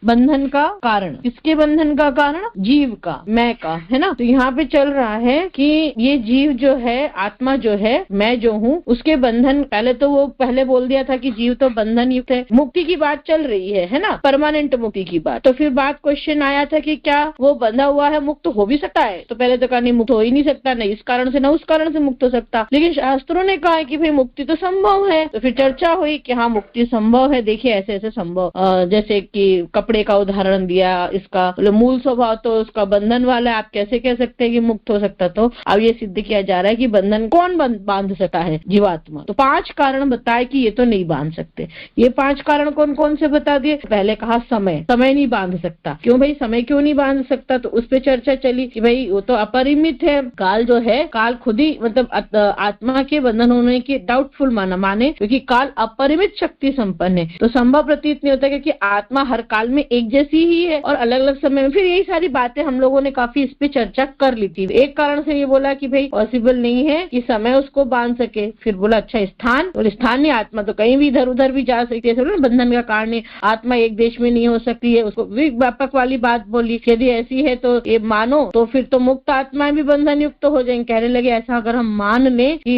बंधन का कारण। किसके बंधन का कारण? जीव का, मैं का, है ना। तो यहाँ पे चल रहा है कि ये जीव जो है, आत्मा जो है, मैं जो हूँ, उसके बंधन, पहले तो वो पहले बोल दिया था कि जीव तो बंधन युक्त है। मुक्ति की बात चल रही है ना, परमानेंट मुक्ति की बात। तो फिर बात क्वेश्चन आया था कि क्या वो बंधा हुआ है मुक्त हो भी सकता है? तो पहले तो कहा नहीं, मुक्त हो ही नहीं सकता, नहीं इस कारण से ना उस कारण से मुक्त हो सकता। लेकिन शास्त्रों ने कहा कि भाई मुक्ति तो संभव है। तो फिर चर्चा हुई कि हाँ मुक्ति संभव है। देखिए ऐसे ऐसे संभव, जैसे कि कपड़े का उदाहरण दिया, इसका मूल स्वभाव तो उसका बंधन वाला है, आप कैसे कह सकते हैं कि मुक्त हो सकता? तो अब ये सिद्ध किया जा रहा है कि बंधन कौन बांध सकता है? जीवात्मा। तो 5 कारण बताए कि ये तो नहीं बांध सकते। ये 5 कारण कौन कौन से बता दिए? पहले कहा समय नहीं बांध सकता। क्यों भाई समय क्यों नहीं बांध सकता? तो उस पर चर्चा चली कि भाई वो तो अपरिमित है। काल जो है, काल खुद ही मतलब आत्मा के बंधन होने की डाउटफुल माने, क्योंकि काल अपरिमित शक्ति संपन्न है। तो संभव प्रतीत नहीं होता, क्योंकि आत्मा हर काल में एक जैसी ही है और अलग अलग समय में। फिर यही सारी बातें हम लोगों ने काफी इस पे चर्चा कर ली थी। एक कारण से ये बोला कि भाई पॉसिबल नहीं है कि समय उसको बांध सके। फिर बोला अच्छा स्थान, और स्थान नहीं, आत्मा तो कहीं भी इधर उधर भी जा सकती है। बंधन का कारण है, आत्मा एक देश में नहीं हो सकती है। उसको व्यापक वाली बात बोली। यदि ऐसी है तो ये मानो, तो फिर तो मुक्त आत्माएं भी बंधन युक्त हो जाएंगी। कहने लगे ऐसा अगर हम मान लें कि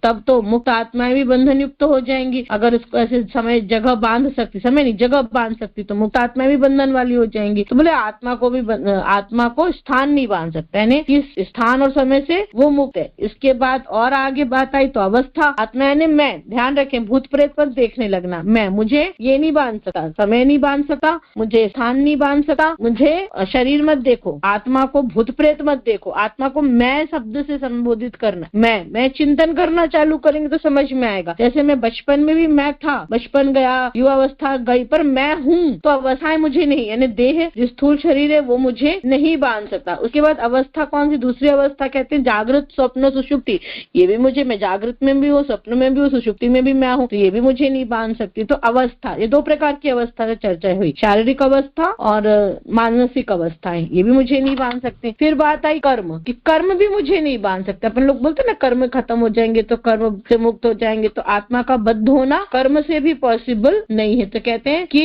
तब तो मुक्त आत्माएं भी बंधन युक्त हो जाएंगी। अगर उसको ऐसे समय जगह बांध सकती, समय नहीं जगह बांध सकती, तो मुक्त आत्माएं भी बंधन वाली हो जाएंगी। तो बोले आत्मा को स्थान नहीं बांध सकता है, कि स्थान और समय से वो मुक्त है। इसके बाद और आगे बात आई तो अवस्था। आत्मा यानी मैं, ध्यान रखें, भूत प्रेत पर देखने लगना। मैं, मुझे ये नहीं बांध सकता, समय नहीं बांध सकता, मुझे स्थान नहीं बांध सकता, मुझे शरीर मत देखो, आत्मा को भूत प्रेत मत देखो। आत्मा को मैं शब्द से संबोधित करना। मैं चिंतन करना चालू करेंगे तो समझ में आएगा। जैसे मैं बचपन में भी मैं था, बचपन गया, युवावस्था गई, पर मैं हूँ, तो अवस्थाएं मुझे नहीं, यानी देह जो स्थूल शरीर है वो मुझे नहीं बांध सकता। उसके बाद अवस्था कौन सी? दूसरी अवस्था कहते हैं जागृत, स्वप्न, सुषुप्ति। ये भी मुझे, मैं जागृत में भी हूँ, स्वप्न में भी हूँ, सुषुप्ति में भी मैं हूँ, तो ये भी मुझे नहीं बांध सकती। तो अवस्था, ये 2 प्रकार की अवस्था से चर्चा हुई, शारीरिक अवस्था और मानसिक अवस्थाएं, ये भी मुझे नहीं बांध सकते। फिर बात आई कर्म, कि कर्म भी मुझे नहीं बांध सकते। अपन लोग बोलते ना कर्म खत्म हो जाएंगे तो कर्म से मुक्त हो जाएंगे, तो आत्मा का बद्ध होना कर्म से भी पॉसिबल नहीं है। तो कहते हैं कि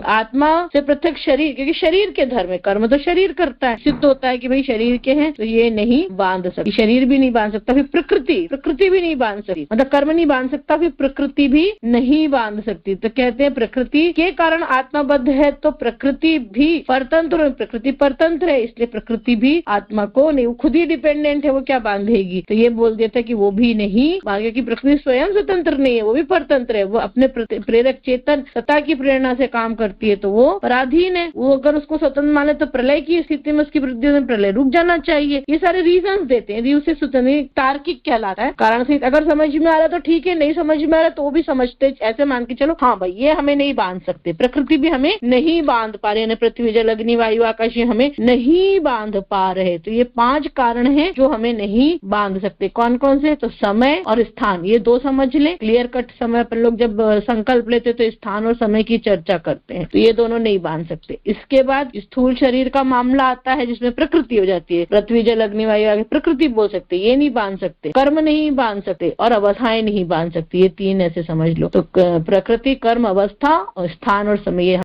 आत्मा से पृथक शरीर, क्योंकि शरीर के धर्म है, कर्म तो शरीर करता है, सिद्ध होता है कि भाई शरीर के हैं, तो ये नहीं बांध सकती, शरीर भी नहीं बांध सकता। फिर प्रकृति भी नहीं बांध सकती, मतलब कर्म नहीं बांध सकता, फिर प्रकृति भी नहीं बांध सकती। तो कहते हैं प्रकृति के कारण आत्माबद्ध है, तो प्रकृति भी परतंत्र, प्रकृति परतंत्र है, इसलिए प्रकृति भी आत्मा को नहीं, वो खुद ही डिपेंडेंट है, वो क्या बांधेगी? तो ये बोल दिया था कि वो भी नहीं बांधेगी, कि प्रकृति स्वयं स्वतंत्र नहीं है, वो भी परतंत्र है, वो अपने प्रेरक चेतन सत्ता की प्रेरणा से काम करती है, तो वो पराधीन है। वो अगर उसको स्वतंत्र माने तो प्रलय की स्थिति में उसकी वृद्धि में प्रलय रुक जाना चाहिए। ये सारे रीजंस देते हैं, उसे स्वतंत्र तार्किक कहलाता है। कारण से अगर समझ में आ रहा तो ठीक है, नहीं समझ में आ रहा तो वो भी समझते, ऐसे मान के चलो हाँ भाई ये हमें नहीं बांध सकते, प्रकृति भी हमें नहीं बांध पा रहे, पृथ्वी जल अग्नि वायु आकाश हमें नहीं बांध पा रहे। तो ये 5 कारण हैं जो हमें नहीं बांध सकते। कौन कौन से? तो समय और स्थान, ये 2 समझ ले, क्लियर कट। समय पर लोग जब संकल्प लेते तो स्थान और समय की चर्चा करते हैं, तो ये दोनों नहीं बांध सकते। इसके बाद स्थूल शरीर का मामला आता है, जिसमें प्रकृति हो जाती है, पृथ्वी जल अग्नि वायु प्रकृति बोल सकते, ये नहीं बांध सकते। कर्म नहीं बांध सकते और अवस्थाएं नहीं बांध सकती, ये 3 ऐसे समझ लो। तो प्रकृति, कर्म, अवस्था और स्थान और समय,